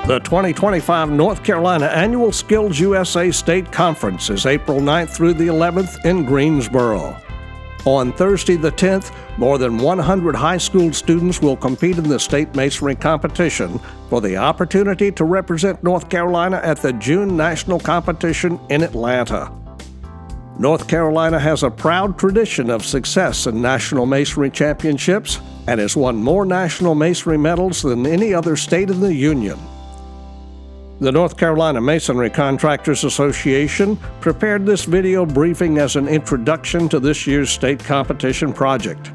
The 2025 North Carolina Annual SkillsUSA State Conference is April 9th through the 11th in Greensboro. On Thursday the 10th, more than 100 high school students will compete in the state masonry competition for the opportunity to represent North Carolina at the June national competition in Atlanta. North Carolina has a proud tradition of success in national masonry championships and has won more national masonry medals than any other state in the Union. The North Carolina Masonry Contractors Association prepared this video briefing as an introduction to this year's state competition project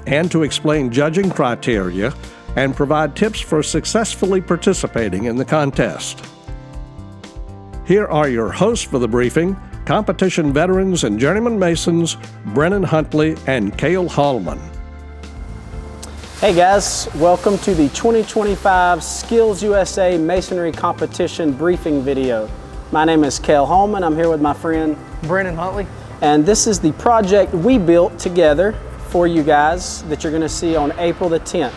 and to explain judging criteria and provide tips for successfully participating in the contest. Here are your hosts for the briefing: competition veterans and journeyman masons Brennan, Huntley, and Kale, Hallman. Hey guys, welcome to the 2025 SkillsUSA Masonry Competition briefing video. My name is Kale Hallman. I'm here with my friend Brennan, Huntley. And this is the project we built together for you guys that you're going to see on April the 10th.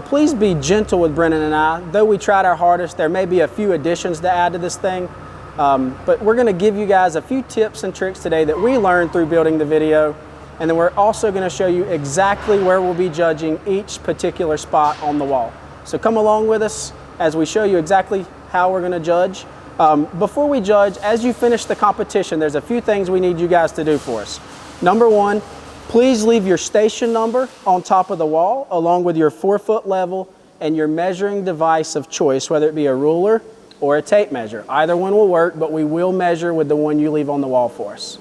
Please be gentle with Brennan and I. Though we tried our hardest, there may be a few additions to add to this thing. But we're going to give you guys a few tips and tricks today that we learned through building the video. And then we're also going to show you exactly where we'll be judging each particular spot on the wall. So come along with us as we show you exactly how we're going to judge. Before we judge, as you finish the competition, there's a few things we need you guys to do for us. Number one, please leave your station number on top of the wall along with your 4-foot level and your measuring device of choice, whether it be a ruler or a tape measure. Either one will work, but we will measure with the one you leave on the wall for us.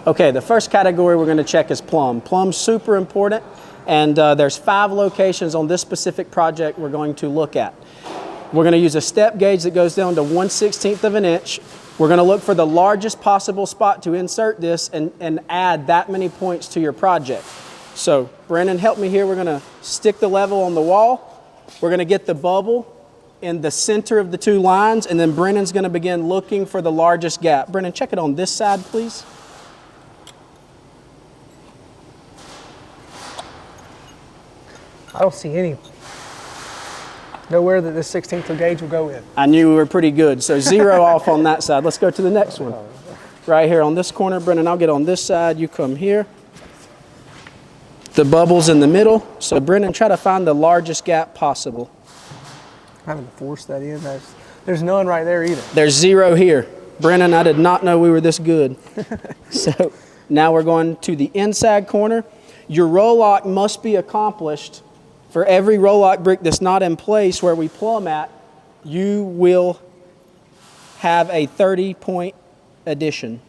Okay, the first category we're going to check is plumb. Plumb's super important, and there's 5 locations on this specific project we're going to look at. We're going to use a step gauge that goes down to 1/16 of an inch. We're going to look for the largest possible spot to insert this and add that many points to your project. So, Brennan, help me here. We're going to stick the level on the wall. We're going to get the bubble in the center of the 2 lines, and then Brennan's going to begin looking for the largest gap. Brennan, check it on this side, please. I don't see nowhere that this 16th of gauge will go in. I knew we were pretty good, so 0 off on that side. Let's go to the next one. Right here on this corner, Brennan, I'll get on this side, you come here. The bubble's in the middle, so Brennan, try to find the largest gap possible. I'm having to force that in. There's none right there either. There's 0 here. Brennan, I did not know we were this good. So now we're going to the inside corner. Your roll lock must be accomplished. For every roll lock brick that's not in place where we plumb at, you will have a 30-point addition.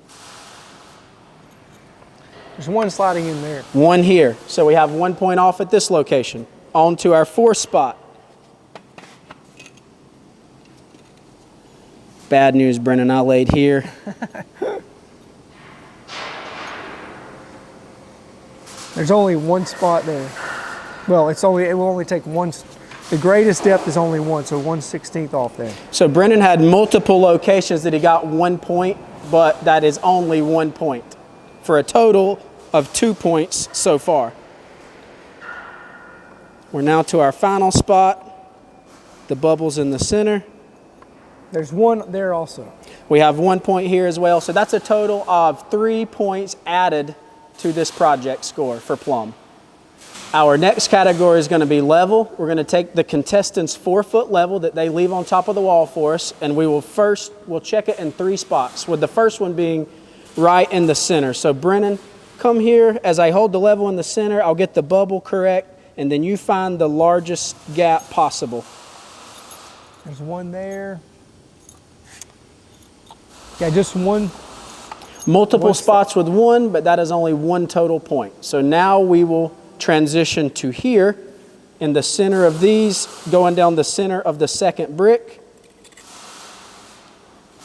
There's 1 sliding in there. 1 here. So we have 1 point off at this location. On to our 4th spot. Bad news, Brennan, I laid here. There's only 1 spot there. Well, it will only take 1. The greatest depth is only 1, so 1/16 off there. So Brennan had multiple locations that he got 1 point, but that is only 1 point for a total of 2 points so far. We're now to our final spot. The bubble's in the center. There's 1 there also. We have 1 point here as well. So that's a total of 3 points added to this project score for plumb. Our next category is going to be level. We're going to take the contestants' 4-foot level that they leave on top of the wall for us, and we'll check it in 3 spots, with the first one being right in the center. So Brennan, come here. As I hold the level in the center, I'll get the bubble correct, and then you find the largest gap possible. There's 1 there. Yeah, just 1. Multiple spots with 1, but that is only 1 total point. So now we will transition to here in the center of these, going down the center of the 2nd brick.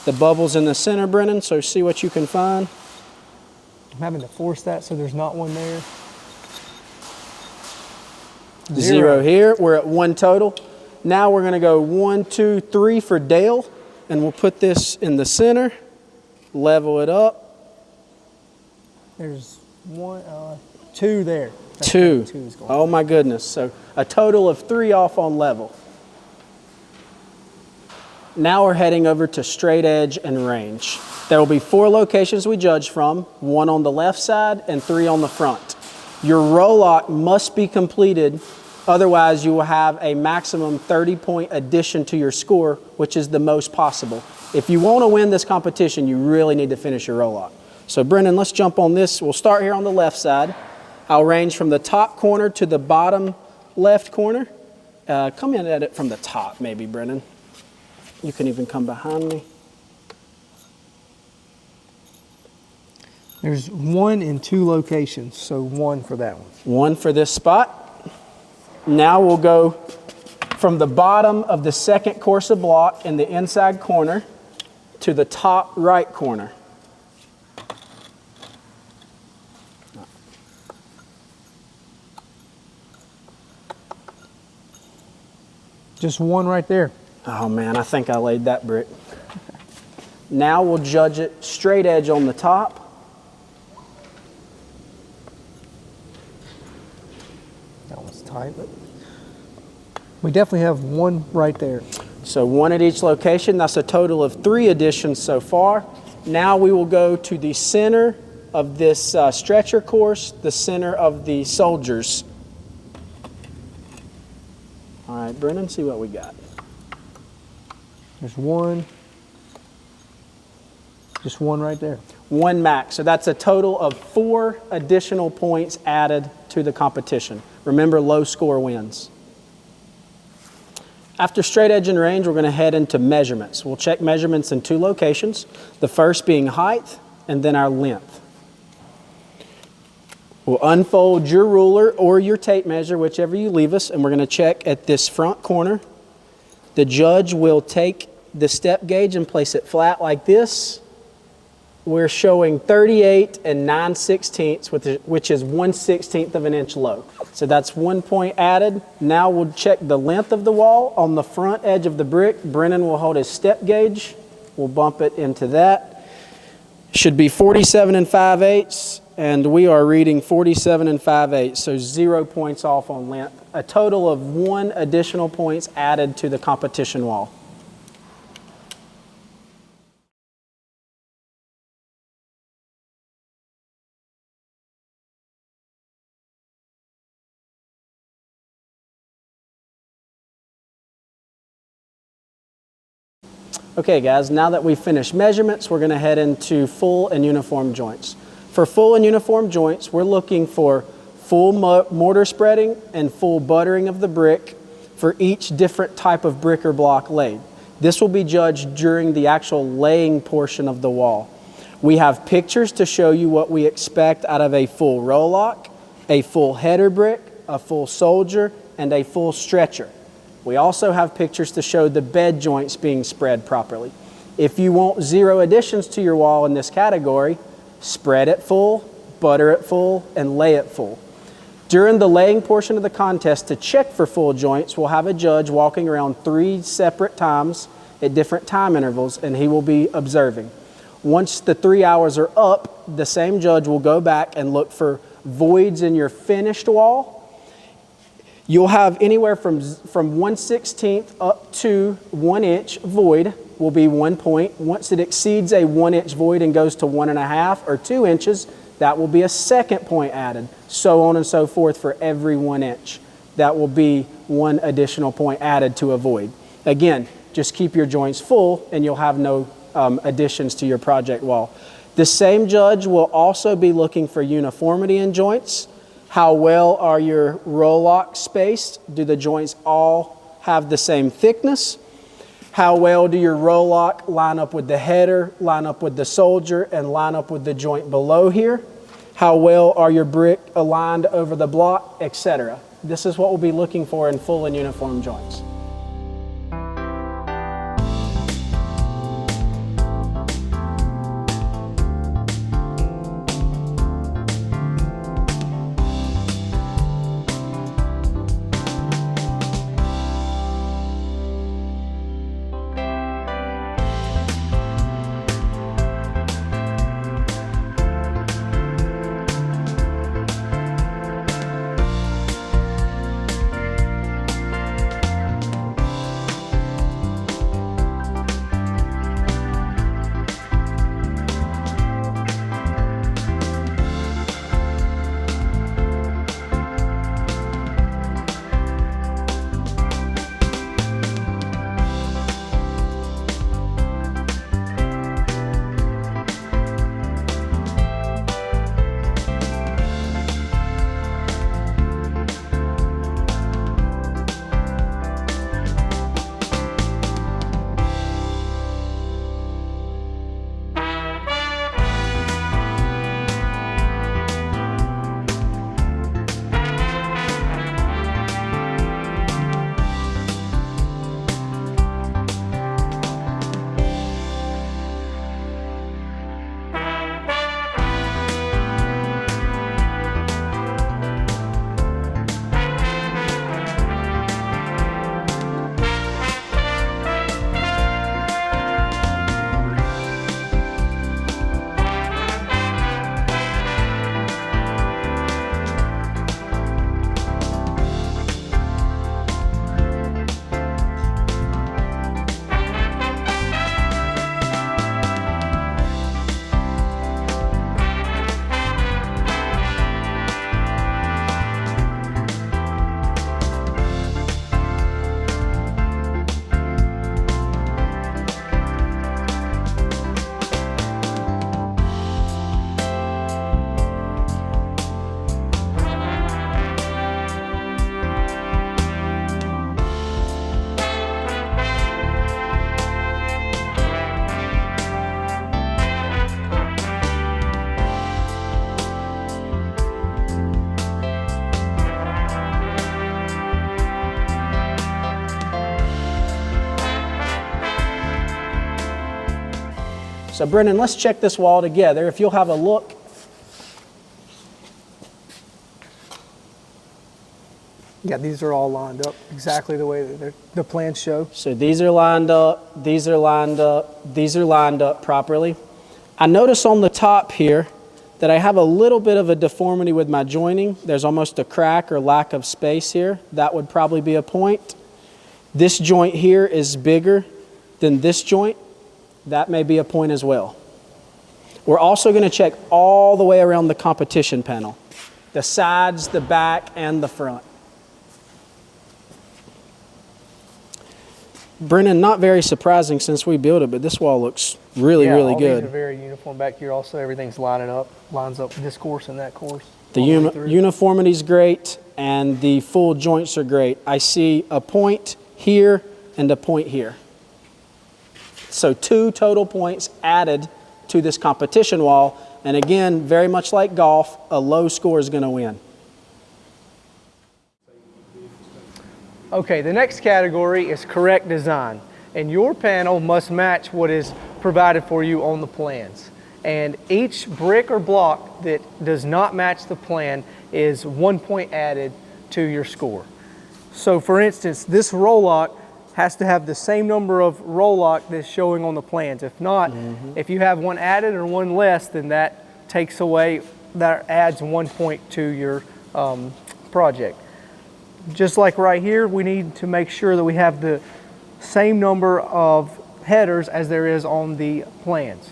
The bubble's in the center, Brennan, so see what you can find. I'm having to force that so there's not 1 there. 0 here. We're at 1 total. Now we're going to go 1, 2, 3 for Dale, and we'll put this in the center, level it up. There's 2 there. 2. Oh my goodness. So a total of 3 off on level. Now we're heading over to Straightedge and Range. There will be 4 locations we judge from, 1 on the left side and 3 on the front. Your row lock must be completed, otherwise you will have a maximum 30-point addition to your score, which is the most possible. If you want to win this competition, you really need to finish your row lock. So Brennan, let's jump on this. We'll start here on the left side. I'll range from the top corner to the bottom left corner. Come in at it from the top, maybe, Brennan. You can even come behind me. There's 1 in 2 locations, so 1 for that one. 1 for this spot. Now we'll go from the bottom of the second course of block in the inside corner to the top right corner. Just 1 right there. Oh man, I think I laid that brick. Now we'll judge it straight edge on the top. That one's tight, but we definitely have 1 right there. So 1 at each location. That's a total of 3 additions so far. Now we will go to the center of this stretcher course, the center of the soldiers. All right, Brennan, see what we got. There's 1. Just 1 right there. 1 max. So that's a total of 4 additional points added to the competition. Remember, low score wins. After straight edge and range, we're going to head into measurements. We'll check measurements in 2 locations, the first being height and then our length. We'll unfold your ruler or your tape measure, whichever you leave us, and we're going to check at this front corner. The judge will take the step gauge and place it flat like this. We're showing 38 and 9/16, which is 1/16 of an inch low. So that's 1 point added. Now we'll check the length of the wall on the front edge of the brick. Brennan will hold his step gauge. We'll bump it into that. Should be 47 and 5/8, and we are reading 47 and 5/8, so 0 points off on length. A total of 1 additional points added to the competition wall. Okay guys, now that we've finished measurements, we're going to head into full and uniform joints. For full and uniform joints, we're looking for full mortar spreading and full buttering of the brick for each different type of brick or block laid. This will be judged during the actual laying portion of the wall. We have pictures to show you what we expect out of a full row lock, a full header brick, a full soldier, and a full stretcher. We also have pictures to show the bed joints being spread properly. If you want 0 additions to your wall in this category, spread it full, butter it full, and lay it full. During the laying portion of the contest, to check for full joints, we'll have a judge walking around 3 separate times at different time intervals, and he will be observing. Once the 3 hours are up, the same judge will go back and look for voids in your finished wall. You'll have anywhere from 1/16 up to 1 inch void will be 1 point. Once it exceeds a 1 inch void and goes to 1.5 or 2 inches, that will be a 2nd point added. So on and so forth for every 1 inch. That will be 1 additional point added to a void. Again, just keep your joints full and you'll have no additions to your project wall. The same judge will also be looking for uniformity in joints. How well are your row locks spaced? Do the joints all have the same thickness? How well do your row lock line up with the header, line up with the soldier, and line up with the joint below here? How well are your brick aligned over the block, etc.? This is what we'll be looking for in full and uniform joints. So Brennan, let's check this wall together. If you'll have a look. Yeah, these are all lined up exactly the way that the plans show. So these are lined up, these are lined up, these are lined up properly. I notice on the top here that I have a little bit of a deformity with my joining. There's almost a crack or lack of space here. That would probably be a point. This joint here is bigger than this joint. That may be a point as well. We're also going to check all the way around the competition panel. The sides, the back, and the front. Brennan, not very surprising since we built it, but this wall looks really good. These are very uniform back here. Also, everything's lines up this course and that course. The uniformity is great, and the full joints are great. I see a point here and a point here. So 2 total points added to this competition wall. And again, very much like golf, a low score is going to win. Okay, the next category is correct design. And your panel must match what is provided for you on the plans. And each brick or block that does not match the plan is 1 point added to your score. So for instance, this roll lock has to have the same number of roll lock that's showing on the plans. If not, if you have one added or one less, then that adds 1 point to your project. Just like right here, we need to make sure that we have the same number of headers as there is on the plans.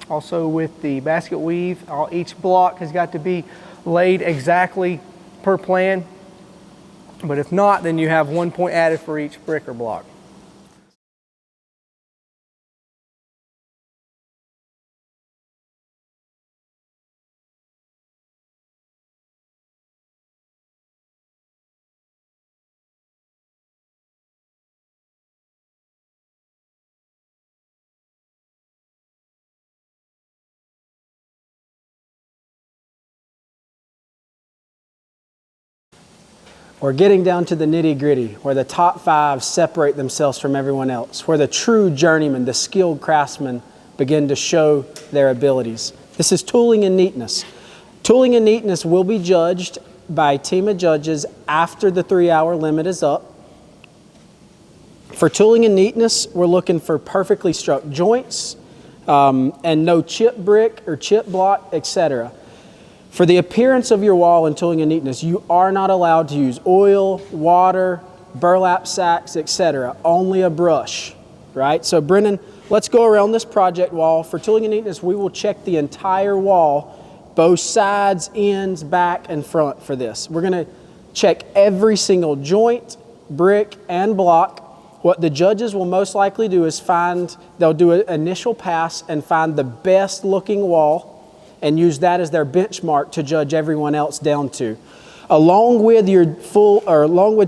Also with the basket weave, each block has got to be laid exactly per plan. But if not, then you have 1 point added for each brick or block. We're getting down to the nitty-gritty, where the top 5 separate themselves from everyone else, where the true journeyman, the skilled craftsmen, begin to show their abilities. This is tooling and neatness. Tooling and neatness will be judged by a team of judges after the 3-hour limit is up. For tooling and neatness, we're looking for perfectly struck joints and no chip brick or chip block, etc. For the appearance of your wall in tooling and neatness, you are not allowed to use oil, water, burlap sacks, etc. Only a brush, right? So Brennan, let's go around this project wall. For tooling and neatness, we will check the entire wall, both sides, ends, back, and front for this. We're gonna check every single joint, brick, and block. What the judges will most likely do is they'll do an initial pass and find the best looking wall and use that as their benchmark to judge everyone else down to. Along with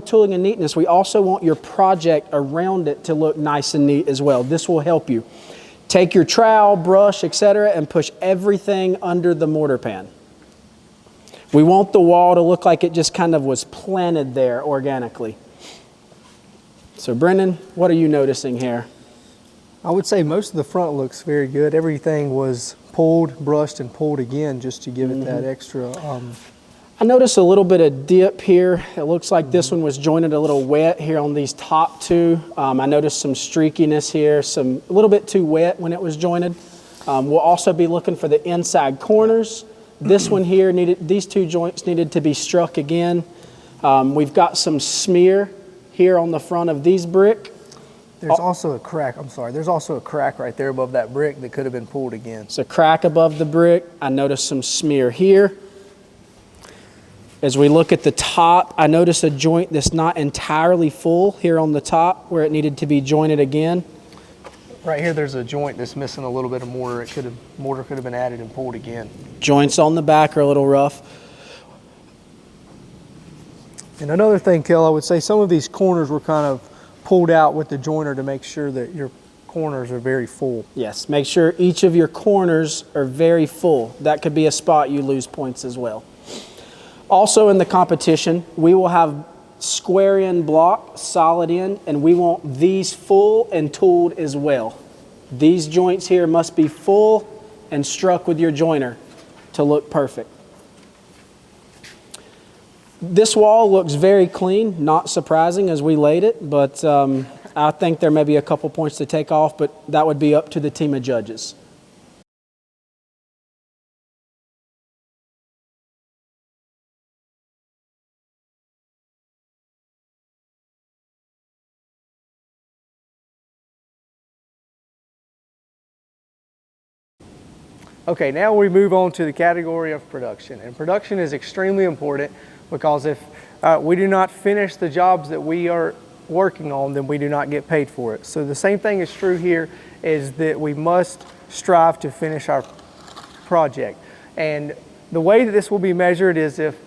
tooling and neatness, we also want your project around it to look nice and neat as well. This will help you. Take your trowel, brush, etc., and push everything under the mortar pan. We want the wall to look like it just kind of was planted there organically. So Brennan, what are you noticing here? I would say most of the front looks very good. Everything was pulled, brushed, and pulled again just to give it that extra. I noticed a little bit of dip here. It looks like this one was jointed a little wet here on these top 2. I noticed some streakiness here, a little bit too wet when it was jointed. We'll also be looking for the inside corners. This one here these 2 joints needed to be struck again. We've got some smear here on the front of these brick. There's also a crack, there's also a crack right there above that brick that could have been pulled again. It's a crack above the brick. I noticed some smear here. As we look at the top, I noticed a joint that's not entirely full here on the top where it needed to be jointed again. Right here, there's a joint that's missing a little bit of mortar. Mortar could have been added and pulled again. Joints on the back are a little rough. And another thing, Kale, I would say some of these corners were kind of pulled out with the joiner to make sure that your corners are very full. Yes, make sure each of your corners are very full. That could be a spot you lose points as well. Also in the competition, we will have square end block, solid end, and we want these full and tooled as well. These joints here must be full and struck with your joiner to look perfect. This wall looks very clean, not surprising as we laid it, but I think there may be a couple points to take off, but that would be up to the team of judges. Okay, now we move on to the category of production. And production is extremely important because if we do not finish the jobs that we are working on, then we do not get paid for it. So the same thing is true here, is that we must strive to finish our project. And the way that this will be measured is if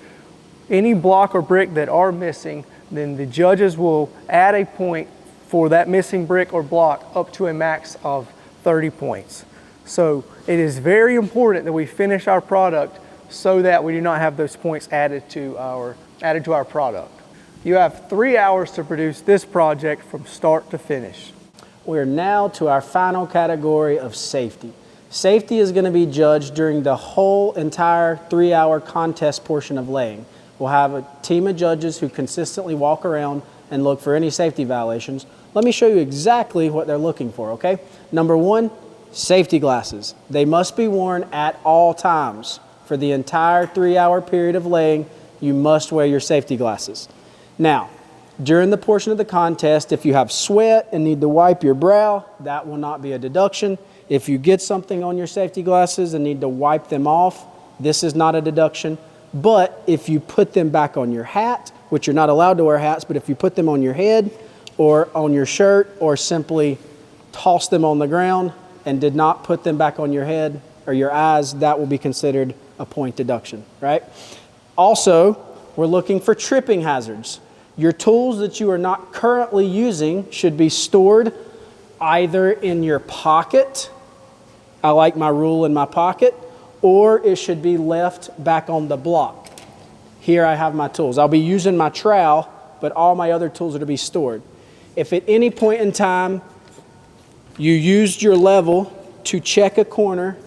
any block or brick that are missing, then the judges will add a point for that missing brick or block up to a max of 30 points. So it is very important that we finish our product so that we do not have those points added to our product. You have 3 hours to produce this project from start to finish. We're now to our final category of safety. Safety is going to be judged during the whole entire 3-hour contest portion of laying. We'll have a team of judges who consistently walk around and look for any safety violations. Let me show you exactly what they're looking for, okay? Number one, safety glasses. They must be worn at all times. For the entire 3-hour period of laying, you must wear your safety glasses. Now, during the portion of the contest, if you have sweat and need to wipe your brow, that will not be a deduction. If you get something on your safety glasses and need to wipe them off, this is not a deduction. But if you put them back on your hat, which you're not allowed to wear hats, but if you put them on your head or on your shirt or simply toss them on the ground and did not put them back on your head or your eyes, that will be considered a point deduction, right? Also, we're looking for tripping hazards. Your tools that you are not currently using should be stored either in your pocket, I like my rule in my pocket, or it should be left back on the block. Here I have my tools. I'll be using my trowel, but all my other tools are to be stored. If at any point in time you used your level to check a corner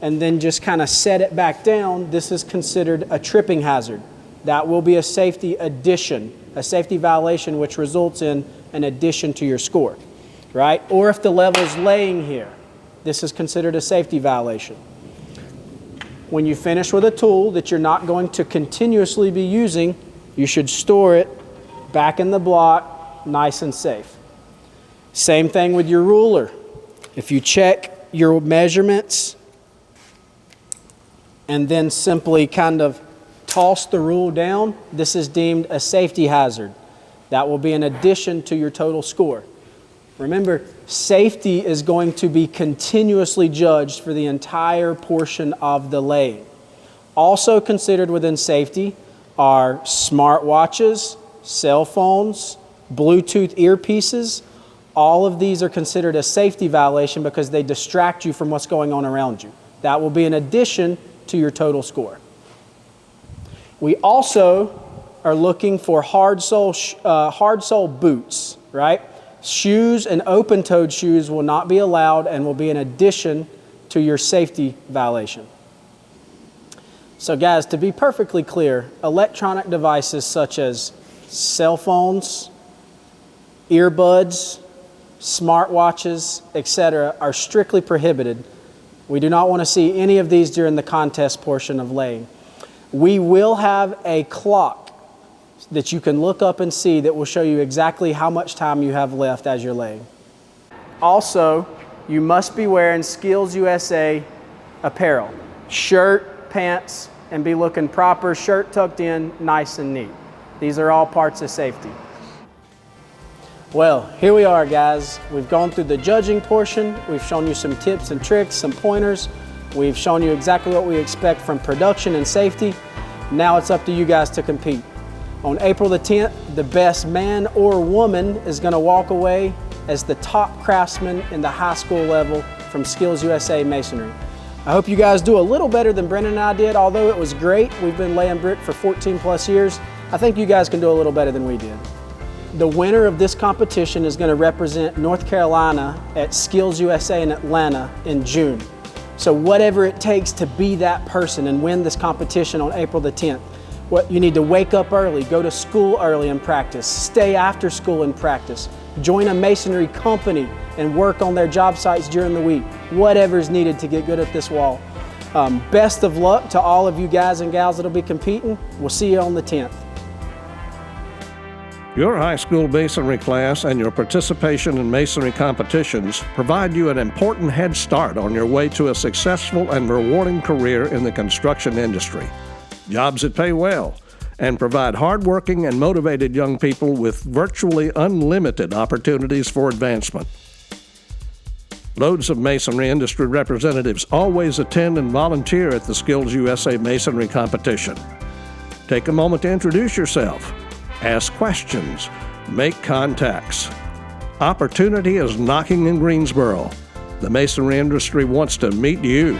and then just kind of set it back down, this is considered a tripping hazard. That will be a safety addition, a safety violation which results in an addition to your score, right? Or if the level's laying here, this is considered a safety violation. When you finish with a tool that you're not going to continuously be using, you should store it back in the block, nice and safe. Same thing with your ruler. If you check your measurements and then simply kind of toss the rule down, this is deemed a safety hazard. That will be an addition to your total score. Remember, safety is going to be continuously judged for the entire portion of the laying. Also considered within safety are smartwatches, cell phones, Bluetooth earpieces. All of these are considered a safety violation because they distract you from what's going on around you. That will be an addition to your total score. We also are looking for hard sole boots, right? Shoes and open-toed shoes will not be allowed and will be an addition to your safety violation. So guys, to be perfectly clear, electronic devices such as cell phones, earbuds, smartwatches, etc. are strictly prohibited. We do not want to see any of these during the contest portion of laying. We will have a clock that you can look up and see that will show you exactly how much time you have left as you're laying. Also, you must be wearing SkillsUSA apparel, shirt, pants, and be looking proper, shirt tucked in, nice and neat. These are all parts of safety. Well, here we are, guys. We've gone through the judging portion. We've shown you some tips and tricks, some pointers. We've shown you exactly what we expect from production and safety. Now it's up to you guys to compete. On April the 10th, the best man or woman is going to walk away as the top craftsman in the high school level from SkillsUSA Masonry. I hope you guys do a little better than Brennan and I did, although it was great. We've been laying brick for 14 plus years. I think you guys can do a little better than we did. The winner of this competition is going to represent North Carolina at SkillsUSA in Atlanta in June. So whatever it takes to be that person and win this competition on April the 10th, you need to wake up early, go to school early and practice, stay after school and practice, join a masonry company and work on their job sites during the week, whatever's needed to get good at this wall. Best of luck to all of you guys and gals that'll be competing. We'll see you on the 10th. Your high school masonry class and your participation in masonry competitions provide you an important head start on your way to a successful and rewarding career in the construction industry. Jobs that pay well and provide hardworking and motivated young people with virtually unlimited opportunities for advancement. Loads of masonry industry representatives always attend and volunteer at the SkillsUSA Masonry Competition. Take a moment to introduce yourself. Ask questions, make contacts. Opportunity is knocking in Greensboro. The masonry industry wants to meet you.